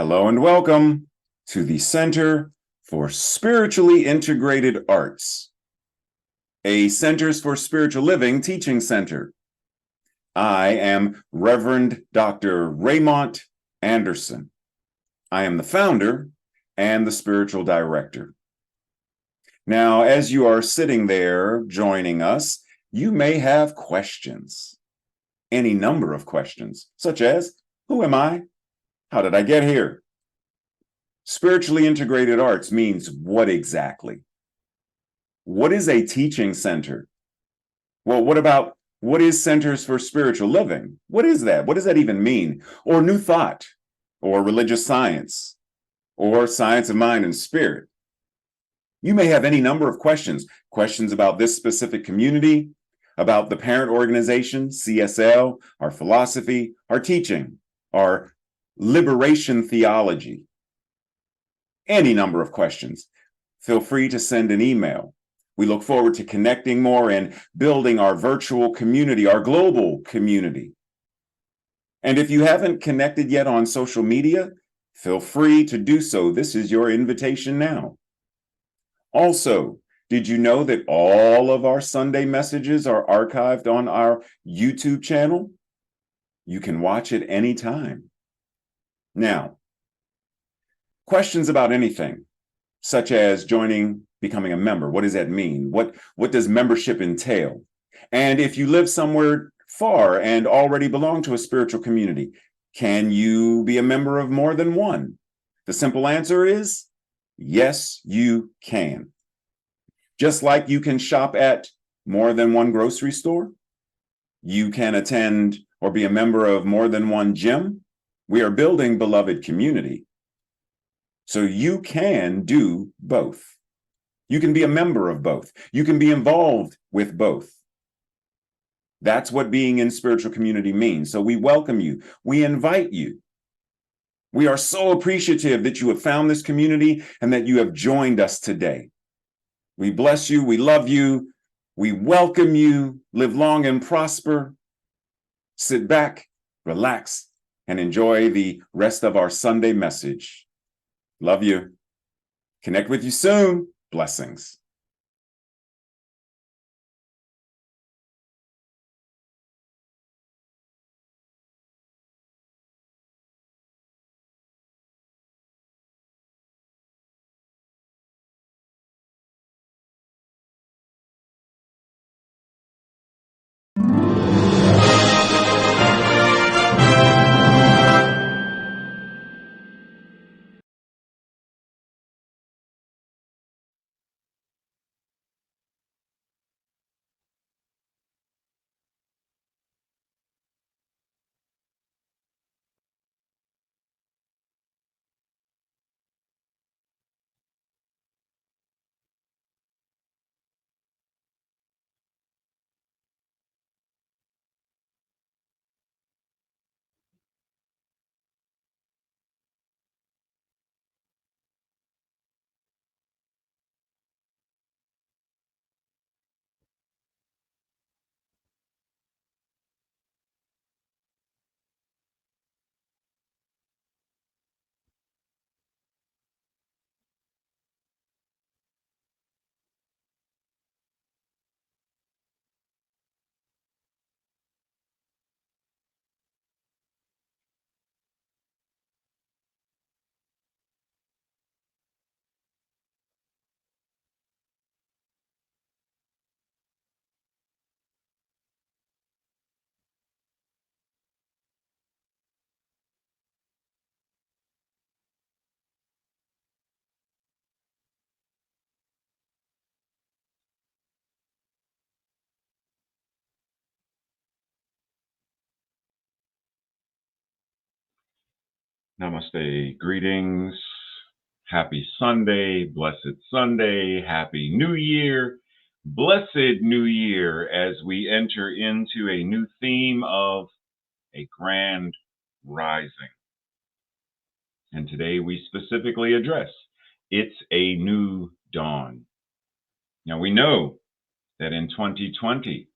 Hello and welcome to the Center for Spiritually Integrated Arts, a Centers for Spiritual Living teaching center. I am Reverend Dr. Raymont Anderson. I am the founder and the spiritual director. Now, as you are sitting there joining us, you may have questions, any number of questions, such as, who am I? How did I get here? Spiritually integrated arts means what exactly? What is a teaching center? Well, what is Centers for Spiritual Living? What is that? What does that even mean? Or New Thought, or religious science, or science of mind and spirit? You may have any number of questions about this specific community, about the parent organization, CSL, our philosophy, our teaching, our liberation theology. Any number of questions. Feel free to send an email. We look forward to connecting more and building our virtual community, our global community. And if you haven't connected yet on social media, feel free to do so. This is your invitation now. Also, did you know that all of our Sunday messages are archived on our YouTube channel? You can watch it anytime. Now, questions about anything, such as becoming a member. What does that mean? What does membership entail? And if you live somewhere far and already belong to a spiritual community, can you be a member of more than one? The simple answer is yes, you can. Just like you can shop at more than one grocery store, you can attend or be a member of more than one gym. We are building beloved community. So you can do both. You can be a member of both. You can be involved with both. That's what being in spiritual community means. So we welcome you. We invite you. We are so appreciative that you have found this community and that you have joined us today. We bless you. We love you. We welcome you. Live long and prosper. Sit back, relax, and enjoy the rest of our Sunday message. Love you. Connect with you soon. Blessings. Namaste. Greetings. Happy Sunday. Blessed Sunday. Happy New Year. Blessed New Year as we enter into a new theme of a grand rising. And today we specifically address it's a new dawn. Now we know that in 2020,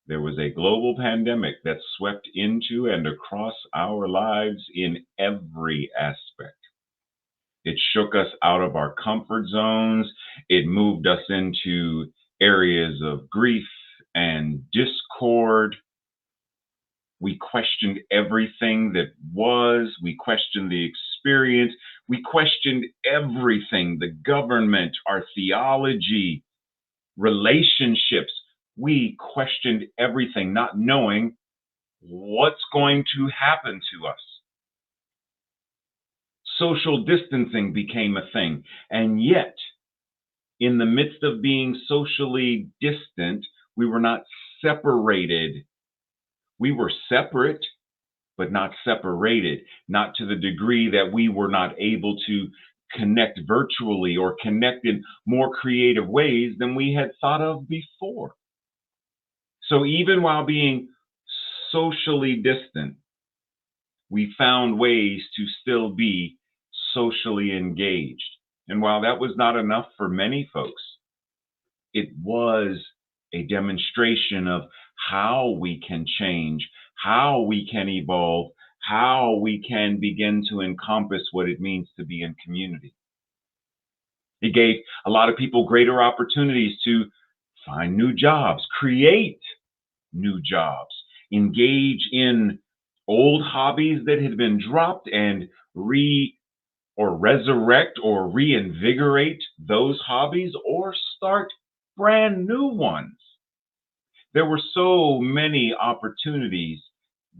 there was a global pandemic that swept into and across our lives in every aspect. It shook us out of our comfort zones. It moved us into areas of grief and discord. We questioned everything that was. We questioned the experience. We questioned everything, the government, our theology, relationships. We questioned everything, not knowing what's going to happen to us. Social distancing became a thing. And yet, in the midst of being socially distant, we were not separated. We were separate, but not separated, not to the degree that we were not able to connect virtually or connect in more creative ways than we had thought of before. So even while being socially distant, we found ways to still be socially engaged. And while that was not enough for many folks, it was a demonstration of how we can change, how we can evolve, how we can begin to encompass what it means to be in community. It gave a lot of people greater opportunities to find new jobs, create new jobs, engage in old hobbies that had been dropped and resurrect or reinvigorate those hobbies or start brand new ones. There were so many opportunities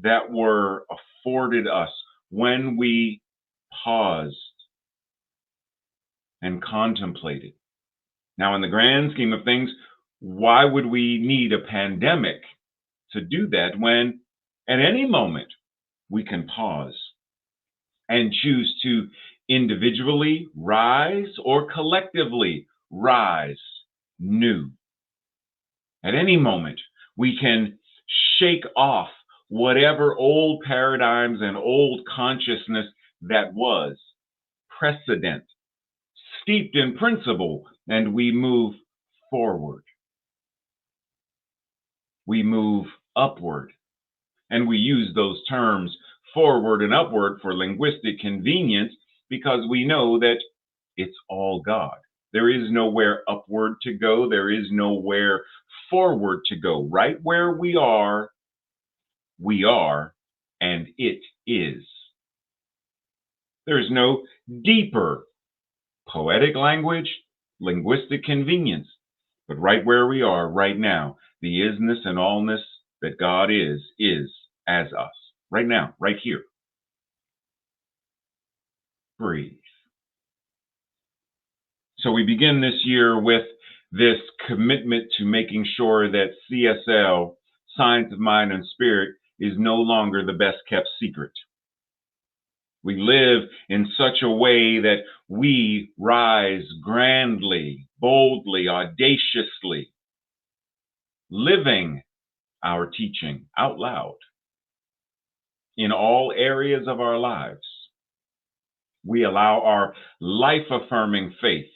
that were afforded us when we paused and contemplated. Now, in the grand scheme of things, why would we need a pandemic to do that when at any moment we can pause and choose to individually rise or collectively rise new? At any moment, we can shake off whatever old paradigms and old consciousness that was precedent, steeped in principle, and we move forward. We move upward. And we use those terms forward and upward for linguistic convenience because we know that it's all God. There is nowhere upward to go. There is nowhere forward to go. Right where we are, and it is. There's no deeper poetic language, linguistic convenience, but right where we are right now, the isness and allness that God is as us. Right now, right here. Breathe. So we begin this year with this commitment to making sure that CSL, Science of Mind and Spirit, is no longer the best kept secret. We live in such a way that we rise grandly, boldly, audaciously, living our teaching out loud in all areas of our lives. We allow our life-affirming faith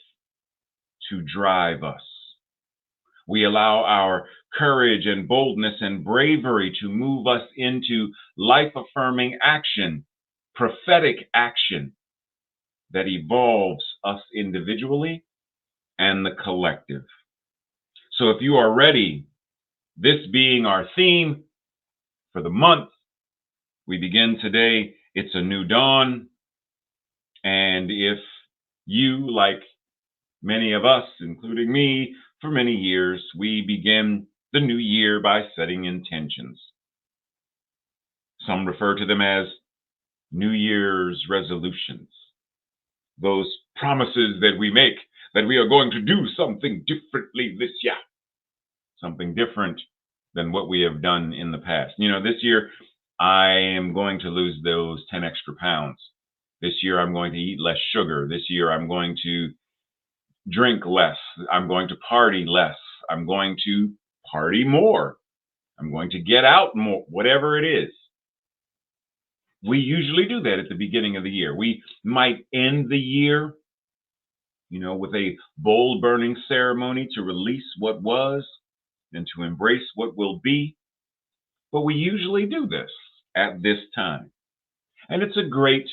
to drive us. We allow our courage and boldness and bravery to move us into life-affirming action, prophetic action that evolves us individually and the collective. So if you are ready, this being our theme for the month, we begin today. It's a new dawn. And if you, like many of us, including me, for many years, we begin the new year by setting intentions. Some refer to them as New Year's resolutions. Those promises that we make that we are going to do something differently this year. Something different than what we have done in the past. You know, this year I am going to lose those 10 extra pounds. This year I'm going to eat less sugar. This year I'm going to drink less. I'm going to party less. I'm going to party more. I'm going to get out more, whatever it is. We usually do that at the beginning of the year. We might end the year, with a bowl burning ceremony to release what was and to embrace what will be. But we usually do this at this time. And it's a great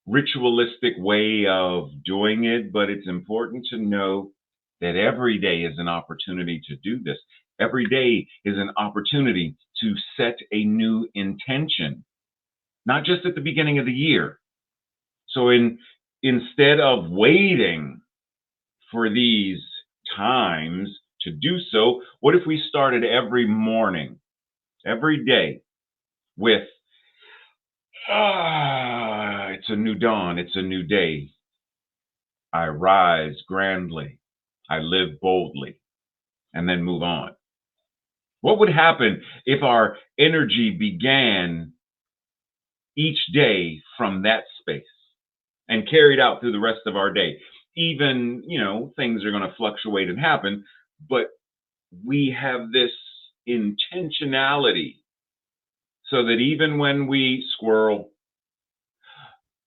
ritualistic way of doing it, but it's important to know that every day is an opportunity to do this. Every day is an opportunity to set a new intention, not just at the beginning of the year. So instead of waiting for these times to do so, what if we started every morning, every day with it's a new dawn, it's a new day. I rise grandly, I live boldly, and then move on. What would happen if our energy began each day from that space and carried out through the rest of our day? Even, things are going to fluctuate and happen, but we have this intentionality so that even when we squirrel,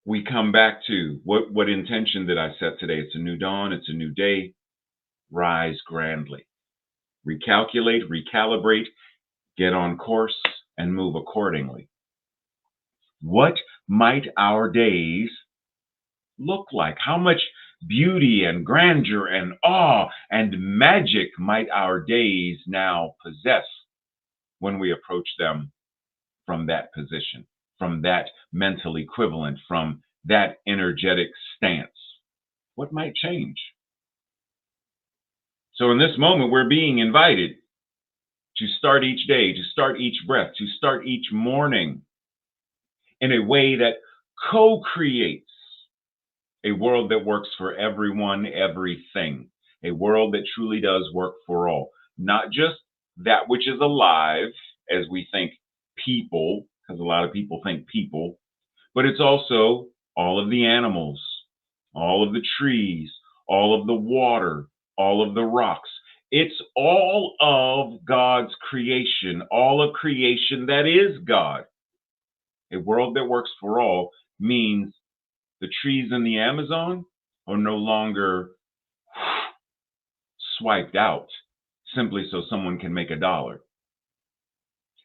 we come back to what intention did I set today? It's a new dawn, it's a new day. Rise grandly. Recalculate, recalibrate, get on course, and move accordingly. What might our days look like? How much beauty and grandeur and awe and magic might our days now possess when we approach them from that position, from that mental equivalent, from that energetic stance? What might change? So, in this moment, we're being invited to start each day, to start each breath, to start each morning in a way that co creates a world that works for everyone, everything, a world that truly does work for all, not just that which is alive, as we think people, because a lot of people think people, but it's also all of the animals, all of the trees, all of the water, all of the rocks. It's all of God's creation, all of creation that is God. A world that works for all means the trees in the Amazon are no longer swiped out simply so someone can make a dollar.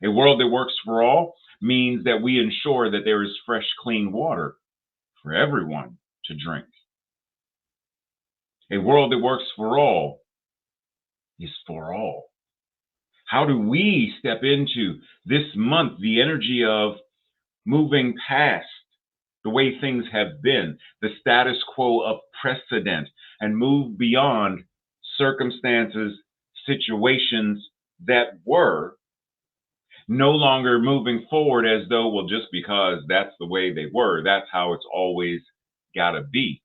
A world that works for all means that we ensure that there is fresh, clean water for everyone to drink. A world that works for all is for all. How do we step into this month the energy of moving past the way things have been, the status quo of precedent, and move beyond circumstances, situations that were, no longer moving forward as though, well, just because that's the way they were, that's how it's always got to be.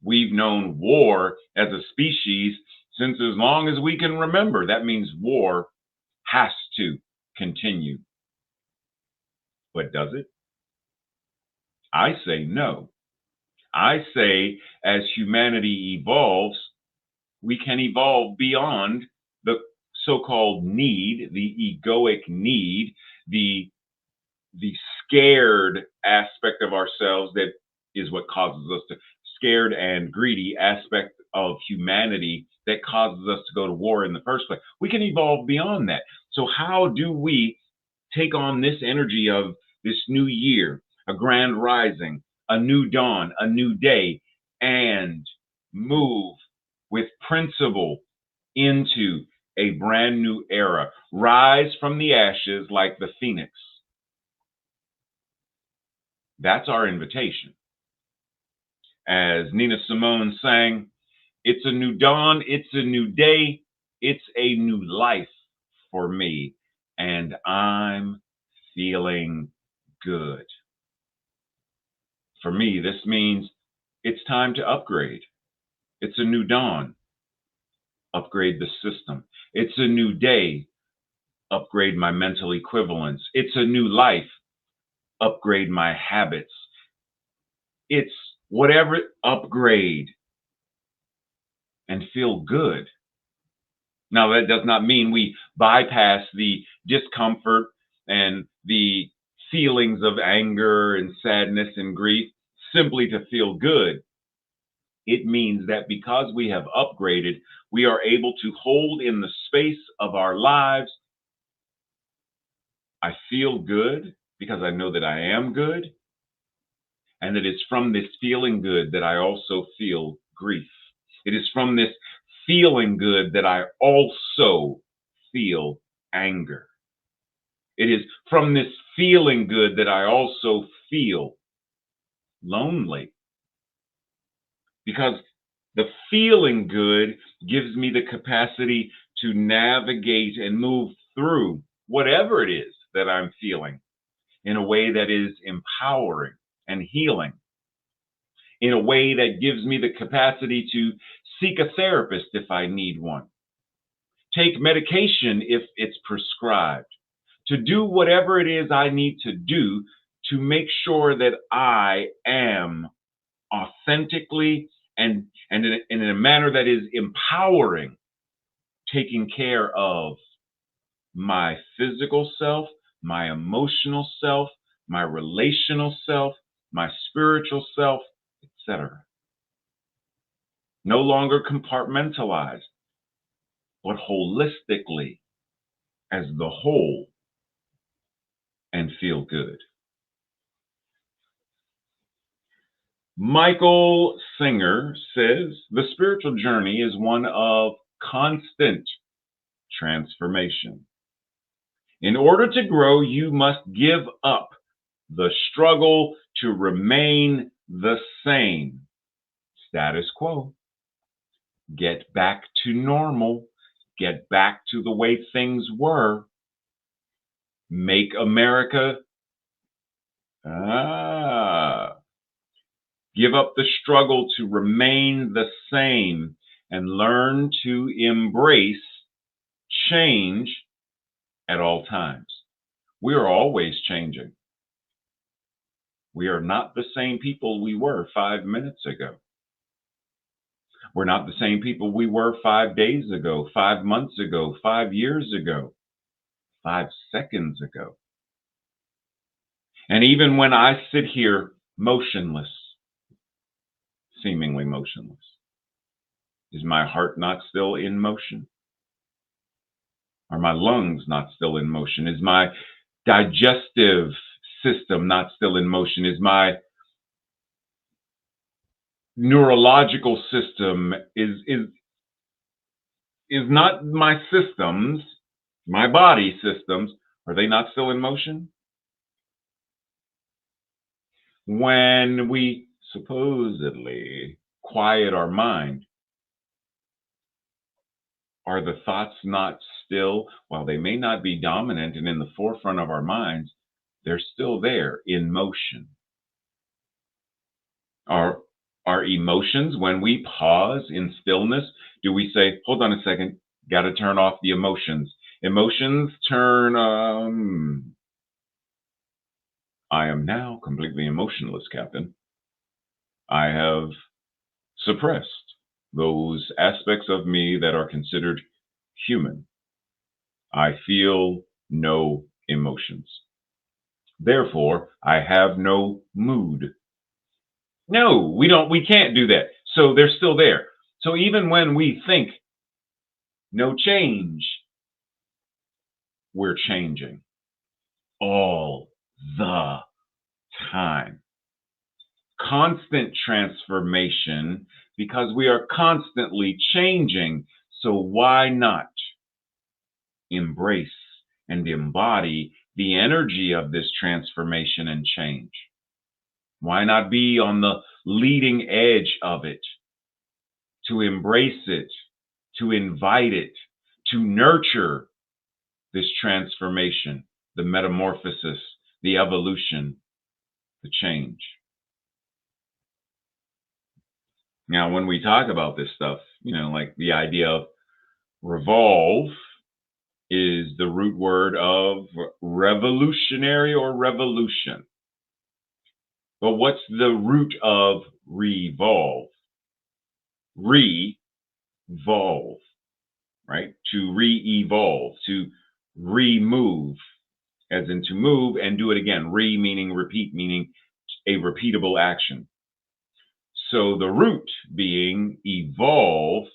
We've known war as a species since as long as we can remember. That means war has to continue. But does it? I say no. I say as humanity evolves, we can evolve beyond the so-called need, the egoic need, the scared aspect of ourselves that is what causes us to scared and greedy aspect of humanity that causes us to go to war in the first place. We can evolve beyond that. So how do we take on this energy of this new year, a grand rising, a new dawn, a new day, and move with principle into a brand new era? Rise from the ashes like the phoenix. That's our invitation. As Nina Simone sang, it's a new dawn, it's a new day, it's a new life for me, and I'm feeling good. For me, this means it's time to upgrade. It's a new dawn, upgrade the system. It's a new day, upgrade my mental equivalence. It's a new life, upgrade my habits. It's whatever, upgrade and feel good. Now, that does not mean we bypass the discomfort and the feelings of anger and sadness and grief simply to feel good. It means that because we have upgraded, we are able to hold in the space of our lives. I feel good because I know that I am good. And it is from this feeling good that I also feel grief. It is from this feeling good that I also feel anger. It is from this feeling good that I also feel lonely. Because the feeling good gives me the capacity to navigate and move through whatever it is that I'm feeling in a way that is empowering and healing, in a way that gives me the capacity to seek a therapist if I need one, take medication if it's prescribed, to do whatever it is I need to do to make sure that I am authentically and in a manner that is empowering, taking care of my physical self, my emotional self, my relational self, my spiritual self, etc. No longer compartmentalized, but holistically as the whole and feel good. Michael Singer says the spiritual journey is one of constant transformation. In order to grow, you must give up the struggle to remain the same. Status quo. Get back to normal. Get back to the way things were. Make America. Give up the struggle to remain the same and learn to embrace change at all times. We are always changing. We are not the same people we were 5 minutes ago. We're not the same people we were 5 days ago, 5 months ago, 5 years ago, 5 seconds ago. And even when I sit here motionless, seemingly motionless, is my heart not still in motion? Are my lungs not still in motion? Is my digestive system not still in motion? Is my neurological system is not my systems, my body systems, are they not still in motion? When we supposedly quiet our mind, are the thoughts not still, while they may not be dominant and in the forefront of our minds, they're still there in motion? Are our emotions, when we pause in stillness, do we say, hold on a second, got to turn off the emotions? Emotions turn, I am now completely emotionless, Captain. I have suppressed those aspects of me that are considered human. I feel no emotions. Therefore, I have no mood. No, we can't do that. So they're still there. So even when we think no change, we're changing all the time. Constant transformation because we are constantly changing. So why not embrace and embody the energy of this transformation and change? Why not be on the leading edge of it, to embrace it, to invite it, to nurture this transformation, the metamorphosis, the evolution, the change? Now, when we talk about this stuff, like the idea of revolve is the root word of revolutionary or revolution. But what's the root of revolve? Revolve, right? To re-evolve, to remove, as in to move and do it again. Re meaning repeat, meaning a repeatable action. So the root being evolve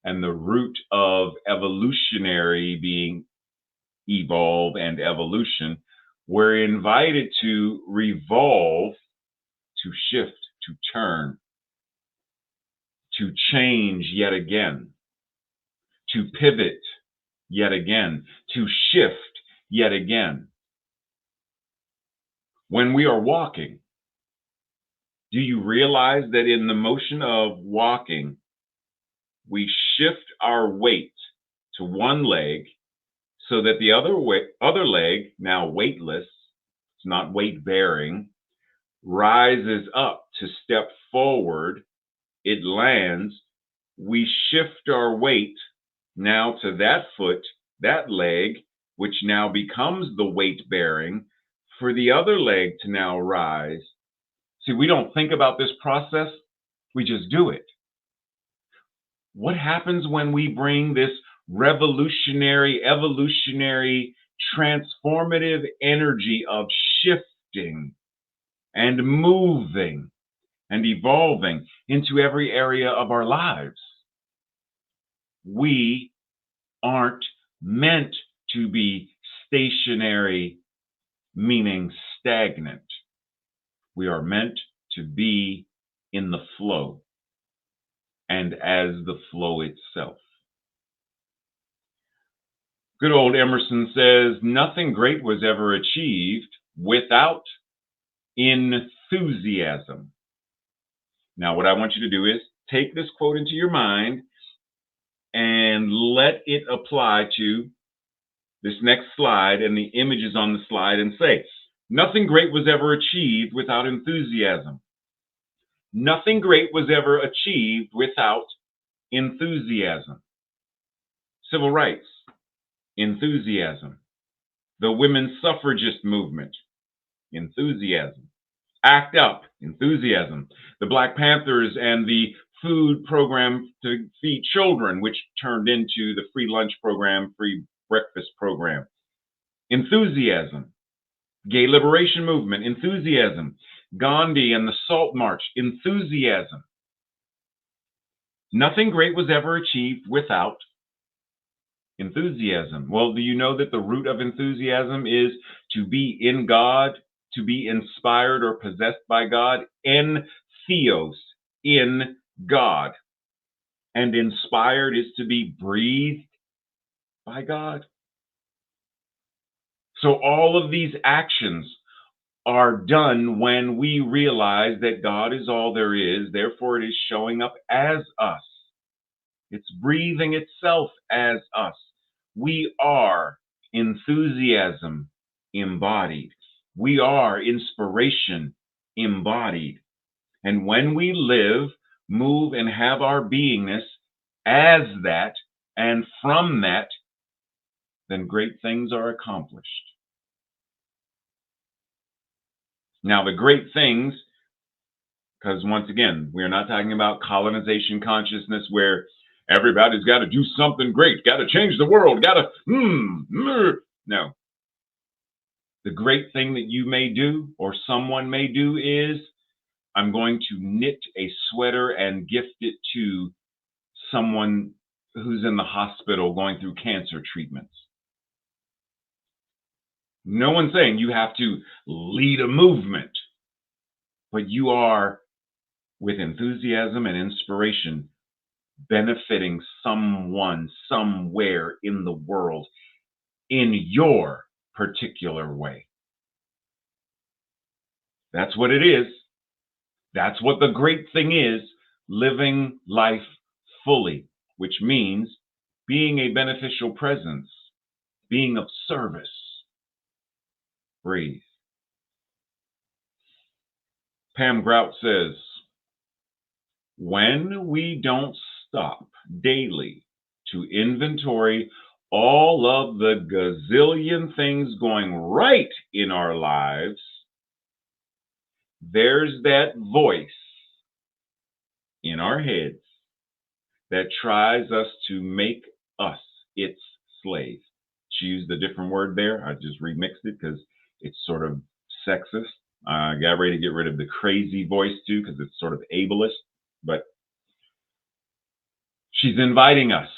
and the root of evolutionary being evolve and evolution, we're invited to revolve, to shift, to turn, to change yet again, to pivot yet again, to shift yet again. When we are walking, do you realize that in the motion of walking, we shift our weight to one leg so that the other leg, now weightless, it's not weight bearing, rises up to step forward. It lands. We shift our weight now to that foot, that leg, which now becomes the weight bearing, for the other leg to now rise. See, we don't think about this process, we just do it. What happens when we bring this revolutionary, evolutionary, transformative energy of shifting and moving and evolving into every area of our lives? We aren't meant to be stationary, meaning stagnant. We are meant to be in the flow and as the flow itself. Good old Emerson says, nothing great was ever achieved without enthusiasm. Now, what I want you to do is take this quote into your mind and let it apply to this next slide and the images on the slide and say, nothing great was ever achieved without enthusiasm. Nothing great was ever achieved without enthusiasm. Civil rights, enthusiasm. The women's suffragist movement, enthusiasm. Act Up, enthusiasm. The Black Panthers and the food program to feed children, which turned into the free lunch program, free breakfast program. Enthusiasm. Gay liberation movement, enthusiasm. Gandhi and the Salt March, enthusiasm. Nothing great was ever achieved without enthusiasm. Well, do you know that the root of enthusiasm is to be in God, to be inspired or possessed by God? Theos, in God. And inspired is to be breathed by God. So all of these actions are done when we realize that God is all there is, therefore it is showing up as us. It's breathing itself as us. We are enthusiasm embodied. We are inspiration embodied. And when we live, move, and have our beingness as that and from that, then great things are accomplished. Now, the great things, because once again, we're not talking about colonization consciousness where everybody's got to do something great, got to change the world, got to, no. The great thing that you may do or someone may do is, I'm going to knit a sweater and gift it to someone who's in the hospital going through cancer treatments. No one's saying you have to lead a movement, but you are, with enthusiasm and inspiration, benefiting someone somewhere in the world in your particular way. That's what it is. That's what the great thing is, living life fully, which means being a beneficial presence, being of service. Breathe. Pam Grout says, when we don't stop daily to inventory all of the gazillion things going right in our lives, there's that voice in our heads that tries us to make us its slave. She used a different word there. I just remixed it because it's sort of sexist. I got ready to get rid of the crazy voice too because it's sort of ableist. But she's inviting us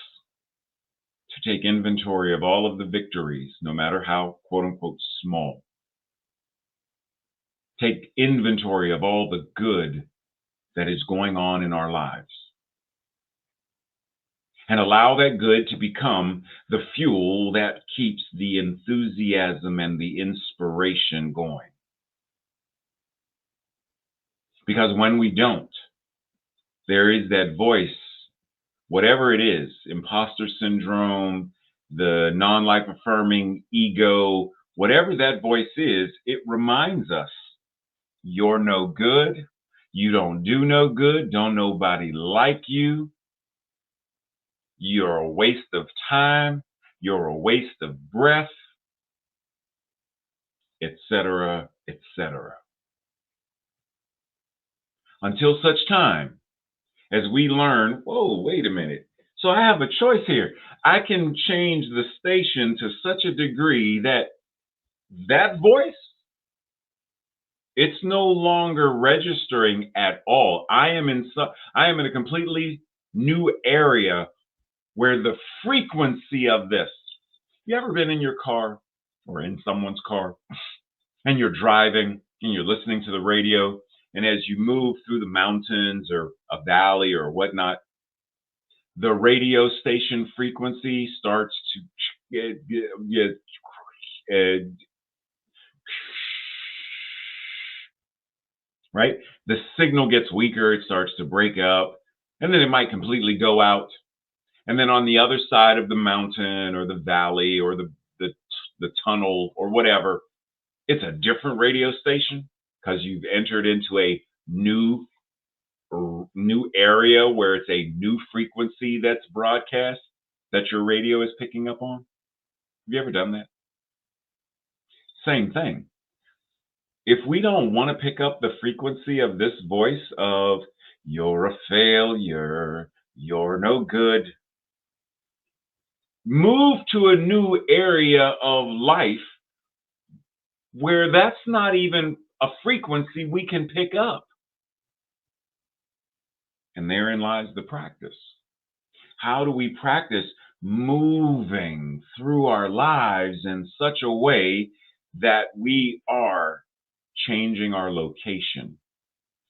to take inventory of all of the victories, no matter how quote unquote small. take inventory of all the good that is going on in our lives and allow that good to become the fuel that keeps the enthusiasm and the inspiration going. Because when we don't, there is that voice, whatever it is, imposter syndrome, the non life affirming ego, whatever that voice is, it reminds us you're no good. You don't do no good. Don't nobody like you. You're a waste of time. You're a waste of breath, etc., etc. Until such time as we learn, whoa, wait a minute. So I have a choice here. I can change the station to such a degree that that voice, it's no longer registering at all. I am in a completely new area where the frequency of this. You ever been in your car or in someone's car and you're driving and you're listening to the radio, and as you move through the mountains or a valley or whatnot, the radio station frequency starts to right? The signal gets weaker, it starts to break up, and then it might completely go out. And then on the other side of the mountain or the valley or the tunnel or whatever, it's a different radio station because you've entered into a new area where it's a new frequency that's broadcast that your radio is picking up on. Have you ever done that? Same thing. If we don't want to pick up the frequency of this voice of you're a failure, you're no good, move to a new area of life where that's not even a frequency we can pick up. And therein lies the practice. How do we practice moving through our lives in such a way that we are changing our location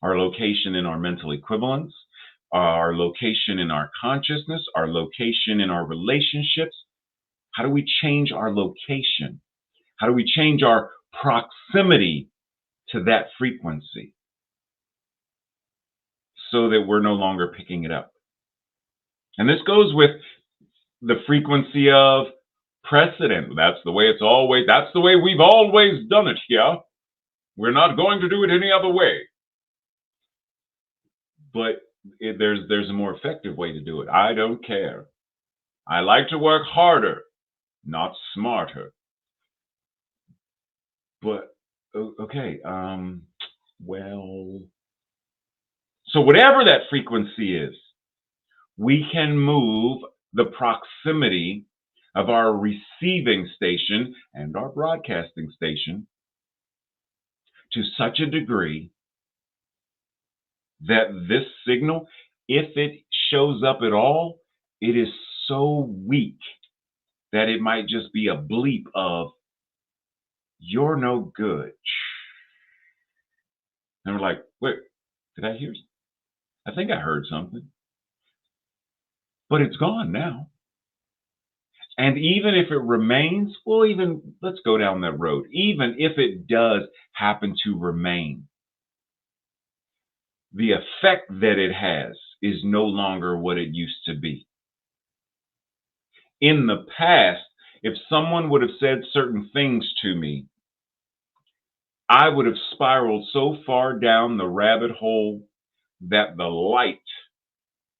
in our mental equivalence, our location in our consciousness, our location in our relationships? How do we change our location? How do we change our proximity to that frequency so that we're no longer picking it up? And this goes with the frequency of precedent. That's the way we've always done it here. We're not going to do it any other way. But there's a more effective way to do it. I don't care. I like to work harder, not smarter. But okay, well, so whatever that frequency is, we can move the proximity of our receiving station and our broadcasting station to such a degree that this signal, if it shows up at all, it is so weak that it might just be a bleep of you're no good. And we're like, wait, did I hear? I think I heard something. But it's gone now. And even if it remains, well, let's go down that road. Even if it does happen to remain, the effect that it has is no longer what it used to be. In the past, if someone would have said certain things to me, I would have spiraled so far down the rabbit hole that the light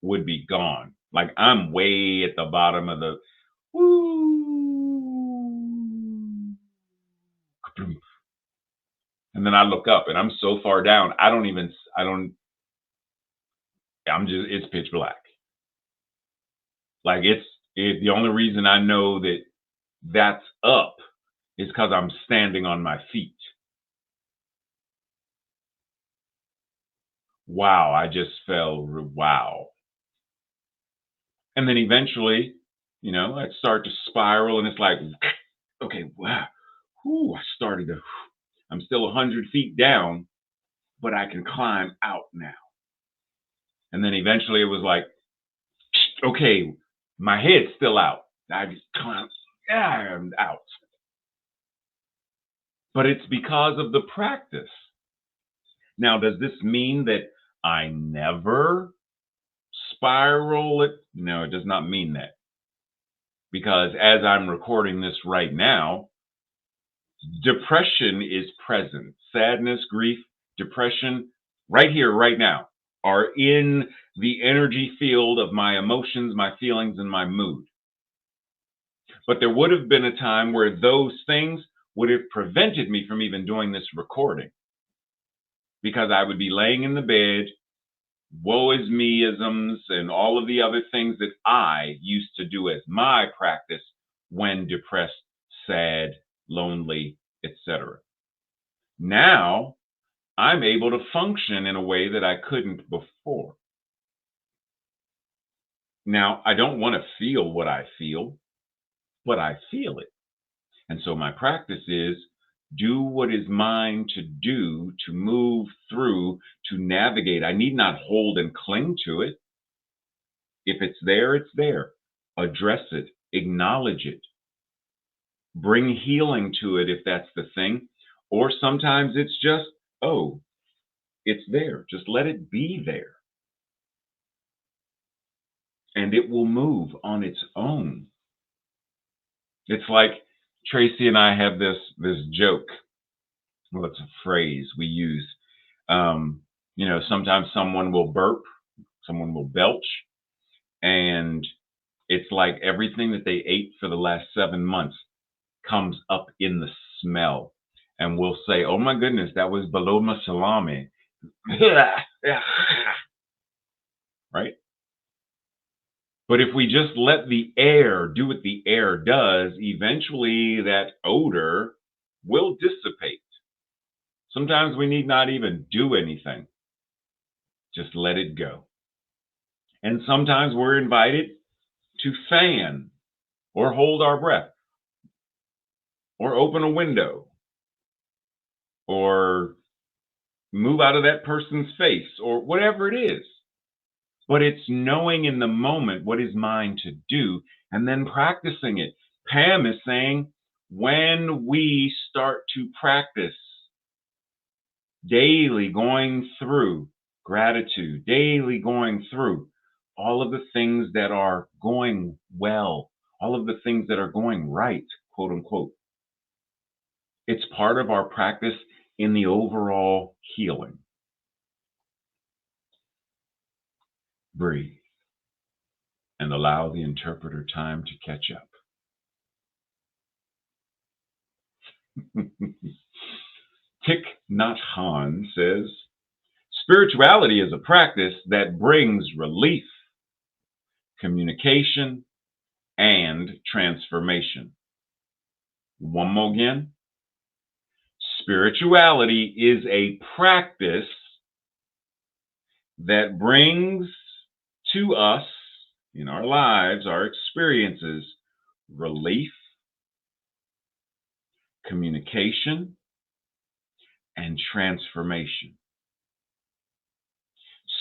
would be gone. Like I'm way at the bottom of the woo. And then I look up and I'm so far down, it's pitch black. Like the only reason I know that that's up is because I'm standing on my feet. Wow, I just fell, wow. And then eventually, I start to spiral and it's like, okay, wow. I started to, I'm still 100 feet down, but I can climb out now. And then eventually it was like, okay, my head's still out. I just climb, yeah, I'm out. But it's because of the practice. Now, does this mean that I never spiral it? No, it does not mean that. Because as I'm recording this right now, depression is present. Sadness, grief, depression, right here, right now, are in the energy field of my emotions, my feelings, and my mood. But there would have been a time where those things would have prevented me from even doing this recording because I would be laying in the bed, woe is me-isms, and all of the other things that I used to do as my practice when depressed, sad, lonely, etc. Now I'm able to function in a way that I couldn't before. Now, I don't want to feel what I feel, but I feel it. And so my practice is do what is mine to do to move through, to navigate. I need not hold and cling to it. If it's there, it's there. Address it, acknowledge it, bring healing to it if that's the thing. Or sometimes it's just, oh, it's there. Just let it be there. And it will move on its own. It's like Tracy and I have this joke. Well, it's a phrase we use. Sometimes someone will burp, someone will belch, and it's like everything that they ate for the last 7 months comes up in the smell. And we'll say, oh my goodness, that was baloma salami. Right? But if we just let the air do what the air does, eventually that odor will dissipate. Sometimes we need not even do anything. Just let it go. And sometimes we're invited to fan or hold our breath or open a window or move out of that person's face or whatever it is. But it's knowing in the moment what is mine to do and then practicing it. Pam is saying when we start to practice daily going through gratitude, daily going through all of the things that are going well, all of the things that are going right, quote unquote. It's part of our practice in the overall healing. Breathe and allow the interpreter time to catch up. Thich Nhat Hanh says, spirituality is a practice that brings relief, communication, and transformation. One more again. Spirituality is a practice that brings to us in our lives, our experiences, relief, communication, and transformation.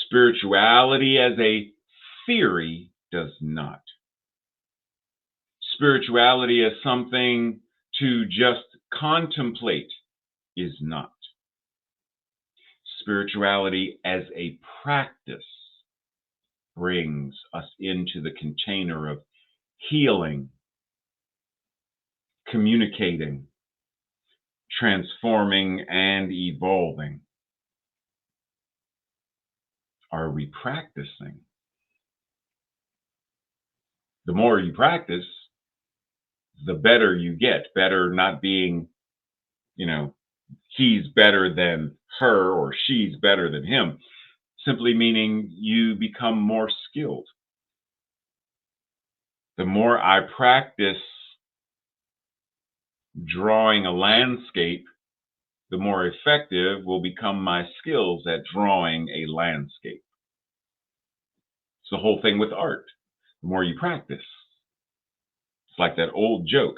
Spirituality as a theory does not. Spirituality as something to just contemplate is not. Spirituality as a practice brings us into the container of healing, communicating, transforming, and evolving. Are we practicing? The more you practice, the better you get. Better not being, he's better than her or she's better than him. Simply meaning you become more skilled. The more I practice drawing a landscape, the more effective will become my skills at drawing a landscape. It's the whole thing with art. The more you practice. It's like that old joke.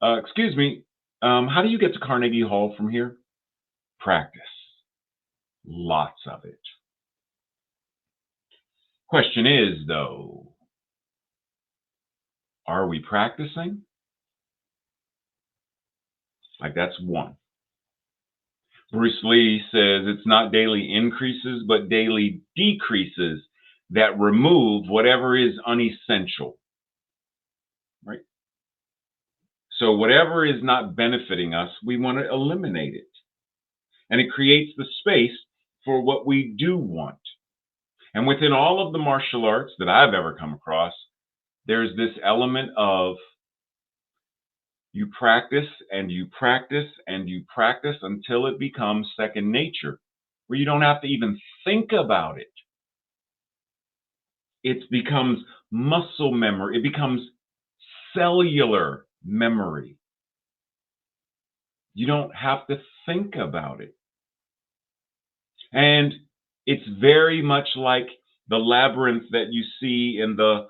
Excuse me, how do you get to Carnegie Hall from here? Practice. Lots of it. Question is, though, are we practicing? Like, that's one. Bruce Lee says it's not daily increases, but daily decreases that remove whatever is unessential, right? So whatever is not benefiting us, we want to eliminate it. And it creates the space for what we do want. And within all of the martial arts that I've ever come across, there's this element of you practice and you practice and you practice until it becomes second nature, where you don't have to even think about it. It becomes muscle memory, it becomes cellular memory. You don't have to think about it. And it's very much like the labyrinth that you see in the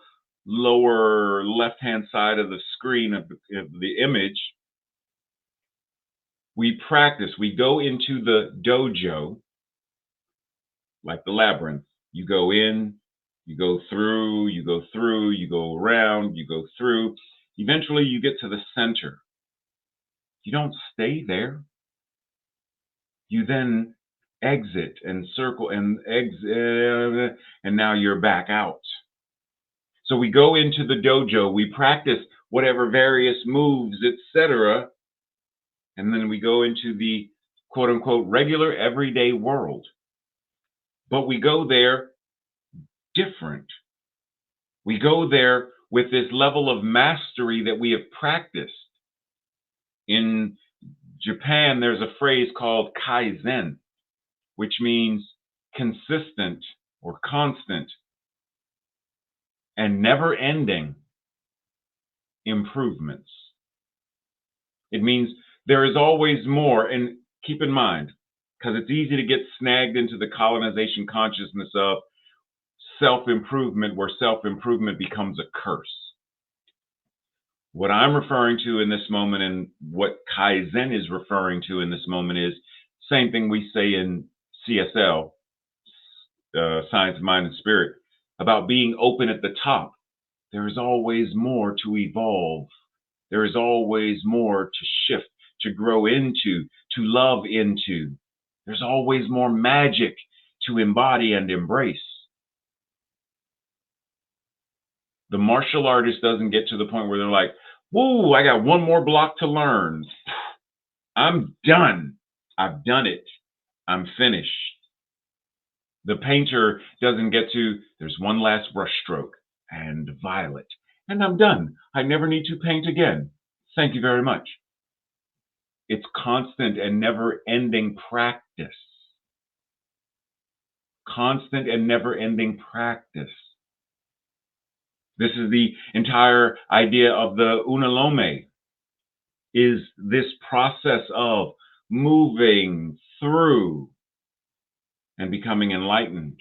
lower left-hand side of the screen of the image. We practice, we go into the dojo, like the labyrinth. You go in, you go through, you go through, you go around, you go through. Eventually, you get to the center. You don't stay there. You then exit and circle and exit, and now you're back out. So we go into the dojo, we practice whatever various moves, etc., and then we go into the quote unquote regular everyday world. But we go there different. We go there with this level of mastery that we have practiced. In Japan, there's a phrase called kaizen, which means consistent or constant and never ending improvements. It means there is always more. And keep in mind, because it's easy to get snagged into the colonization consciousness of self-improvement, where self-improvement becomes a curse. What I'm referring to in this moment and what Kaizen is referring to in this moment is same thing we say in CSL, Science, Mind, and Spirit, about being open at the top. There is always more to evolve. There is always more to shift, to grow into, to love into. There's always more magic to embody and embrace. The martial artist doesn't get to the point where they're like, whoa, I got one more block to learn. I'm done. I've done it. I'm finished. The painter doesn't get to, there's one last brush stroke and violet, and I'm done. I never need to paint again. Thank you very much. It's constant and never-ending practice. Constant and never-ending practice. This is the entire idea of the unalome, is this process of moving through and becoming enlightened.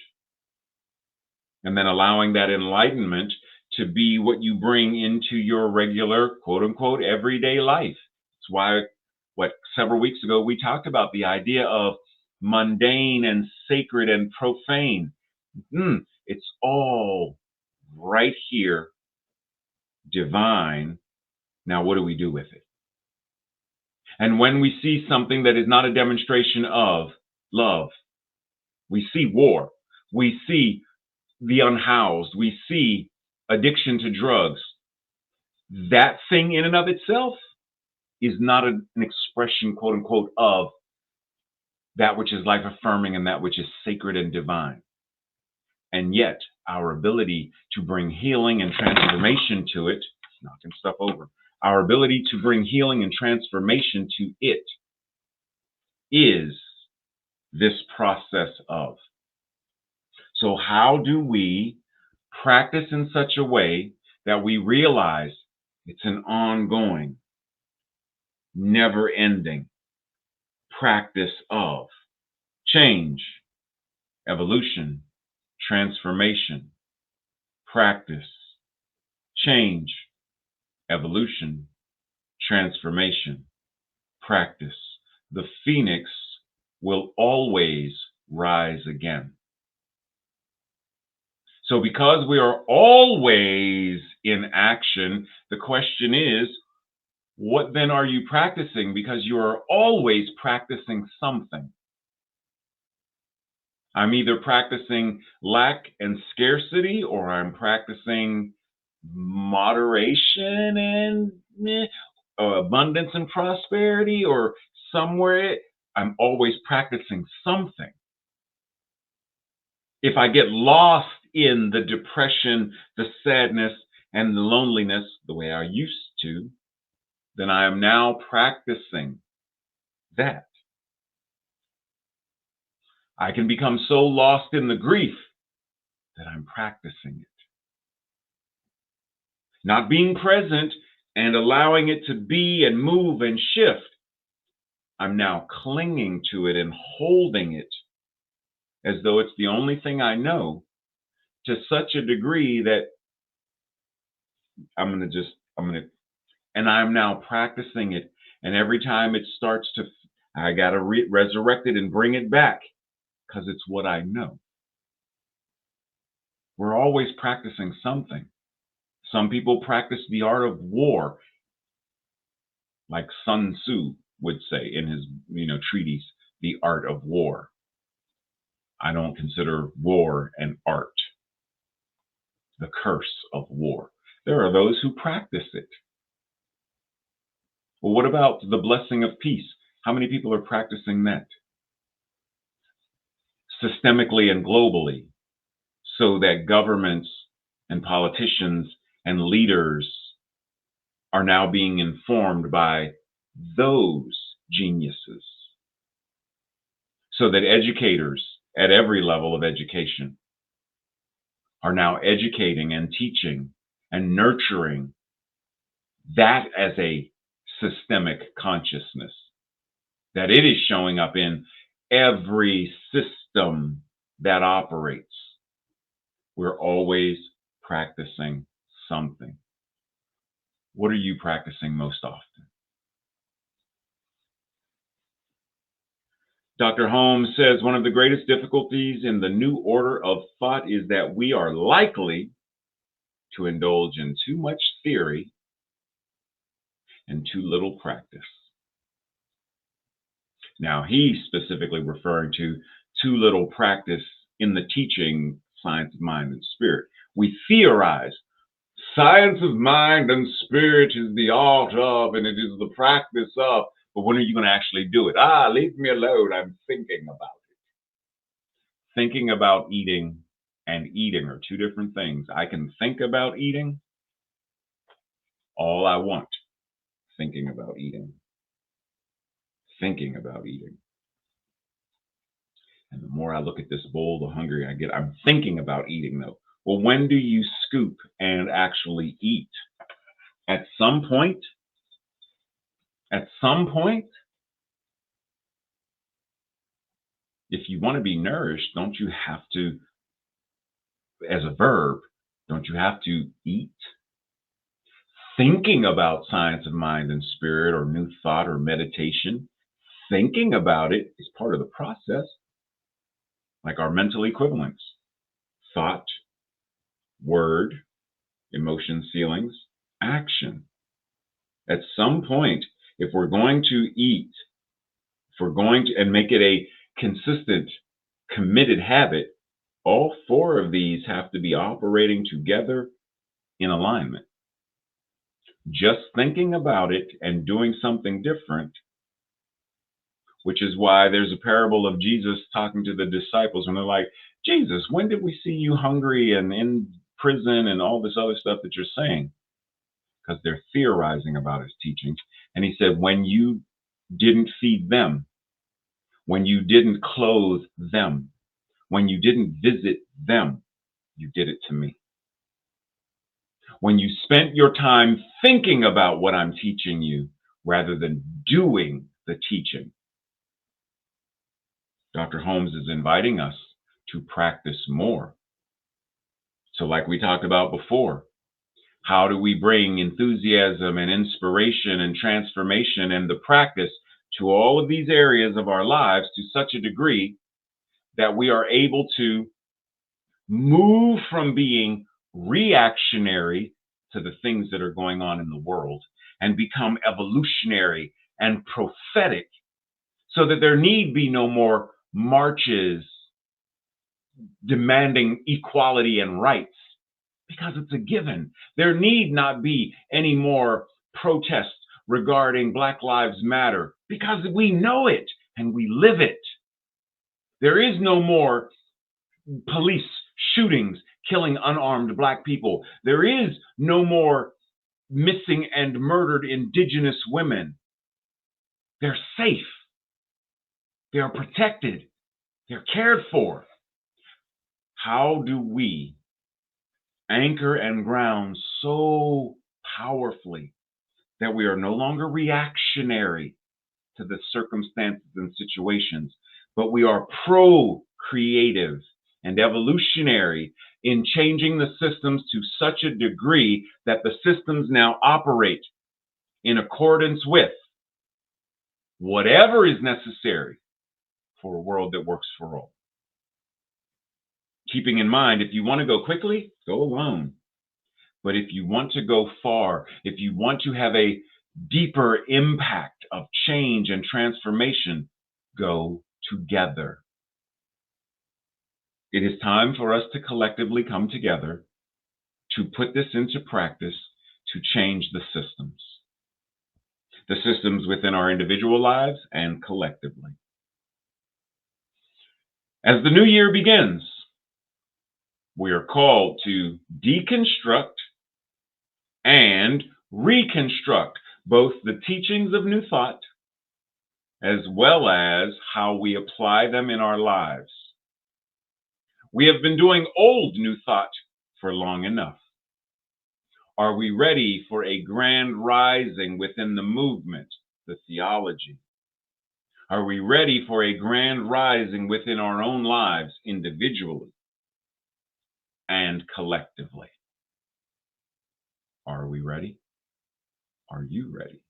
And then allowing that enlightenment to be what you bring into your regular, quote unquote, everyday life. It's why, several weeks ago, we talked about the idea of mundane and sacred and profane. It's all right here, divine. Now, what do we do with it? And when we see something that is not a demonstration of love, we see war, we see the unhoused, we see addiction to drugs. That thing in and of itself is not an expression, quote unquote, of that which is life affirming and that which is sacred and divine. And yet, our ability to bring healing and transformation to it, knocking stuff over, our ability to bring healing and transformation to it is this process of. So how do we practice in such a way that we realize it's an ongoing, never-ending practice of change, evolution, transformation, practice, change, evolution, transformation, practice. The phoenix will always rise again. So, because we are always in action, the question is, what then are you practicing? Because you are always practicing something. I'm either practicing lack and scarcity, or I'm practicing moderation and abundance and prosperity, or somewhere. I'm always practicing something. If I get lost in the depression, the sadness, and the loneliness the way I used to, then I am now practicing that. I can become so lost in the grief that I'm practicing it. Not being present and allowing it to be and move and shift. I'm now clinging to it and holding it as though it's the only thing I know, to such a degree that and I'm now practicing it. And every time it starts to, I got to resurrect it and bring it back, because it's what I know. We're always practicing something. Some people practice the art of war, like Sun Tzu would say in his, treatise, The Art of War. I don't consider war an art, the curse of war. There are those who practice it. Well, what about the blessing of peace? How many people are practicing that? Systemically and globally, so that governments and politicians and leaders are now being informed by those geniuses. So that educators at every level of education are now educating and teaching and nurturing that as a systemic consciousness, that it is showing up in every system that operates. We're always practicing something. What are you practicing most often? Dr. Holmes says one of the greatest difficulties in the new order of thought is that we are likely to indulge in too much theory and too little practice. Now, he's specifically referring to too little practice in the teaching science of mind and spirit. We theorize science of mind and spirit is the art of, and it is the practice of, but when are you going to actually do it? Leave me alone. I'm thinking about it. Thinking about eating and eating are two different things. I can think about eating all I want. Thinking about eating. Thinking about eating. And the more I look at this bowl, the hungrier I get. I'm thinking about eating, though. Well, when do you scoop and actually eat? At some point? At some point? If you want to be nourished, don't you have to, as a verb, don't you have to eat? Thinking about science of mind and spirit, or new thought, or meditation, thinking about it is part of the process, like our mental equivalents: thought, word, emotions, feelings, action. At some point, if we're going to eat, if we're going to, and make it a consistent, committed habit, all four of these have to be operating together in alignment. Just thinking about it and doing something different, which is why there's a parable of Jesus talking to the disciples, and they're like, Jesus, when did we see you hungry and in prison and all this other stuff that you're saying? Because they're theorizing about his teachings. And he said, when you didn't feed them, when you didn't clothe them, when you didn't visit them, you did it to me. When you spent your time thinking about what I'm teaching you rather than doing the teaching. Dr. Holmes is inviting us to practice more. So like we talked about before, how do we bring enthusiasm and inspiration and transformation and the practice to all of these areas of our lives to such a degree that we are able to move from being reactionary to the things that are going on in the world and become evolutionary and prophetic, so that there need be no more marches demanding equality and rights, because it's a given. There need not be any more protests regarding Black Lives Matter, because we know it and we live it. There is no more police shootings killing unarmed Black people. There is no more missing and murdered Indigenous women. They're safe. They are protected. They're cared for. How do we anchor and ground so powerfully that we are no longer reactionary to the circumstances and situations, but we are pro-creative and evolutionary in changing the systems to such a degree that the systems now operate in accordance with whatever is necessary for a world that works for all? Keeping in mind, if you want to go quickly, go alone. But if you want to go far, if you want to have a deeper impact of change and transformation, go together. It is time for us to collectively come together to put this into practice, to change the systems within our individual lives and collectively. As the new year begins, we are called to deconstruct and reconstruct both the teachings of New Thought as well as how we apply them in our lives. We have been doing old New Thought for long enough. Are we ready for a grand rising within the movement, the theology? Are we ready for a grand rising within our own lives individually and collectively? Are we ready? Are you ready?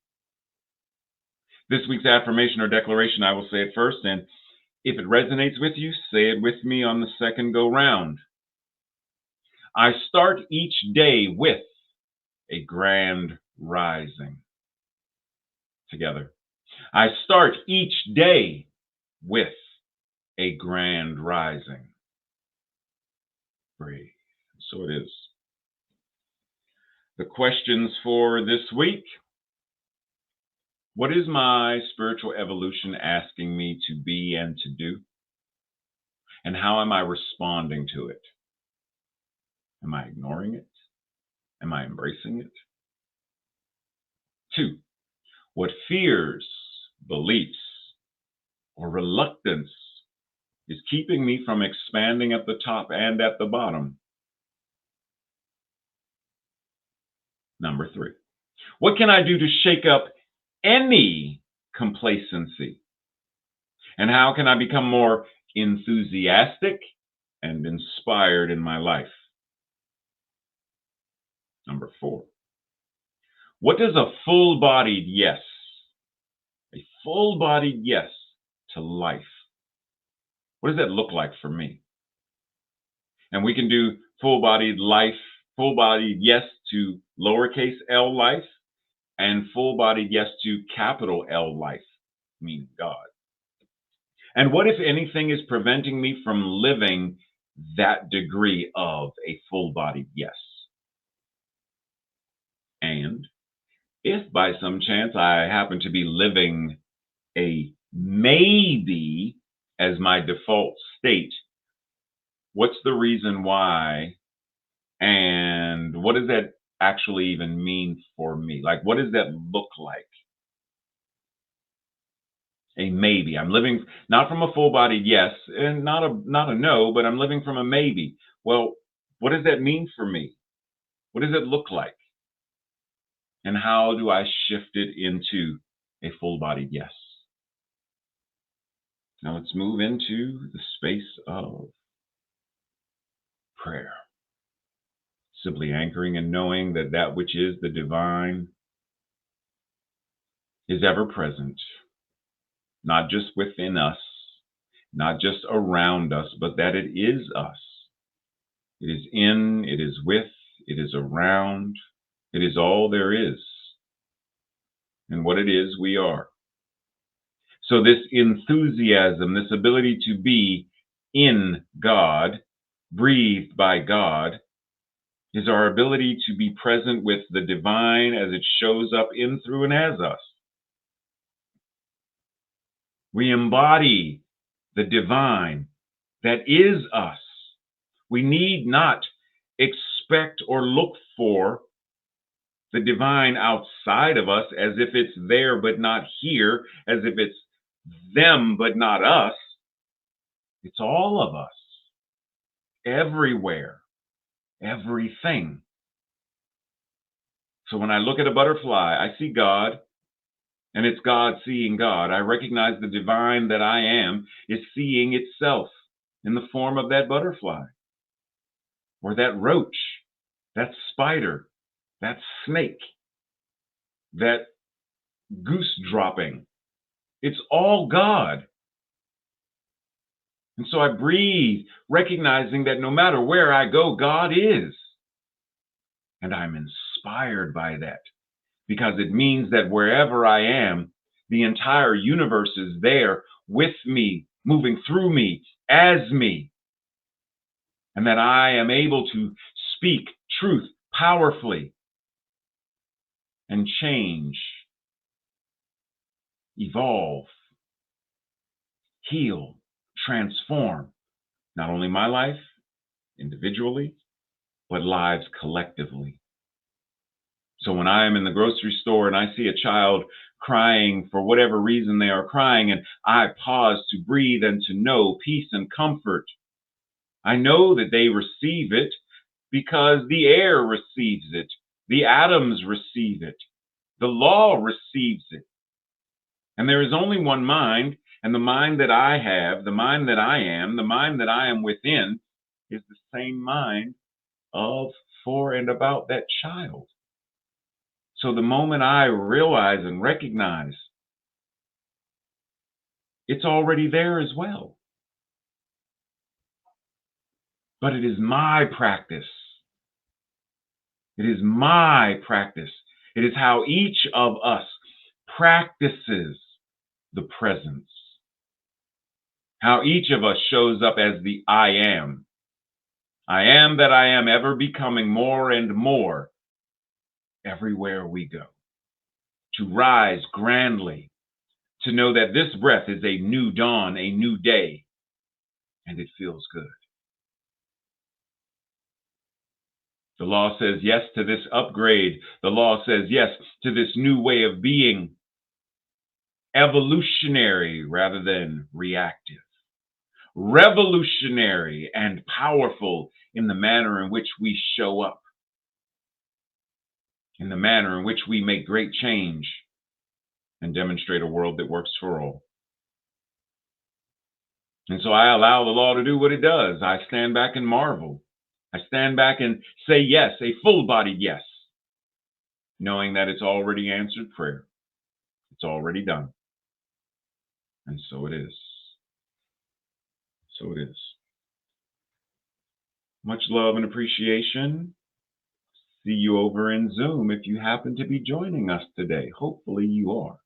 This week's affirmation or declaration, I will say it first, and if it resonates with you, say it with me on the second go round. I start each day with a grand rising. Together. I start each day with a grand rising. Breathe. So it is. The questions for this week: what is my spiritual evolution asking me to be and to do? And how am I responding to it? Am I ignoring it? Am I embracing it? 2, what fears, beliefs, or reluctance is keeping me from expanding at the top and at the bottom? Number 3, what can I do to shake up any complacency? And how can I become more enthusiastic and inspired in my life? Number 4, what does a full-bodied yes to life, what does that look like for me? And we can do full-bodied yes to lowercase l life, and full-bodied yes to capital L life, meaning God. And what, if anything, is preventing me from living that degree of a full-bodied yes? And if by some chance I happen to be living a maybe as my default state, what's the reason why? And what does that actually even mean for me? Like, what does that look like? A maybe. I'm living not from a full-bodied yes and not a no, but I'm living from a maybe. Well, what does that mean for me? What does it look like? And how do I shift it into a full-bodied yes? Now let's move into the space of prayer. Simply anchoring and knowing that that which is the divine is ever present not just within us, not just around us, but that it is us. It is in, it is with, it is around, it is all there is. And what it is, we are. So this enthusiasm, this ability to be in God, breathed by God, is our ability to be present with the divine as it shows up in, through, and as us. We embody the divine that is us. We need not expect or look for the divine outside of us as if it's there but not here, as if it's them but not us. It's all of us, everywhere, everything. So when I look at a butterfly, I see God, and it's God seeing God. I recognize the divine that I am is seeing itself in the form of that butterfly, or that roach, that spider, that snake, that goose dropping. It's all God. And so I breathe, recognizing that no matter where I go, God is. And I'm inspired by that because it means that wherever I am, the entire universe is there with me, moving through me, as me. And that I am able to speak truth powerfully and change, evolve, heal, transform, not only my life individually, but lives collectively. So when I am in the grocery store and I see a child crying for whatever reason they are crying, and I pause to breathe and to know peace and comfort, I know that they receive it because the air receives it, the atoms receive it, the law receives it. And there is only one mind, and the mind that I have, the mind that I am, the mind that I am within is the same mind of, for, and about that child. So the moment I realize and recognize, it's already there as well. But it is my practice. It is my practice. It is how each of us practices the presence. How each of us shows up as the I am. I am that I am, ever becoming more and more everywhere we go. To rise grandly, to know that this breath is a new dawn, a new day, and it feels good. The law says yes to this upgrade. The law says yes to this new way of being, evolutionary rather than reactive, revolutionary and powerful in the manner in which we show up, in the manner in which we make great change and demonstrate a world that works for all. And so I allow the law to do what it does. I stand back and marvel. I stand back and say yes, a full-bodied yes, knowing that it's already answered prayer. It's already done. And so it is. So it is. Much love and appreciation. See you over in Zoom if you happen to be joining us today. Hopefully you are.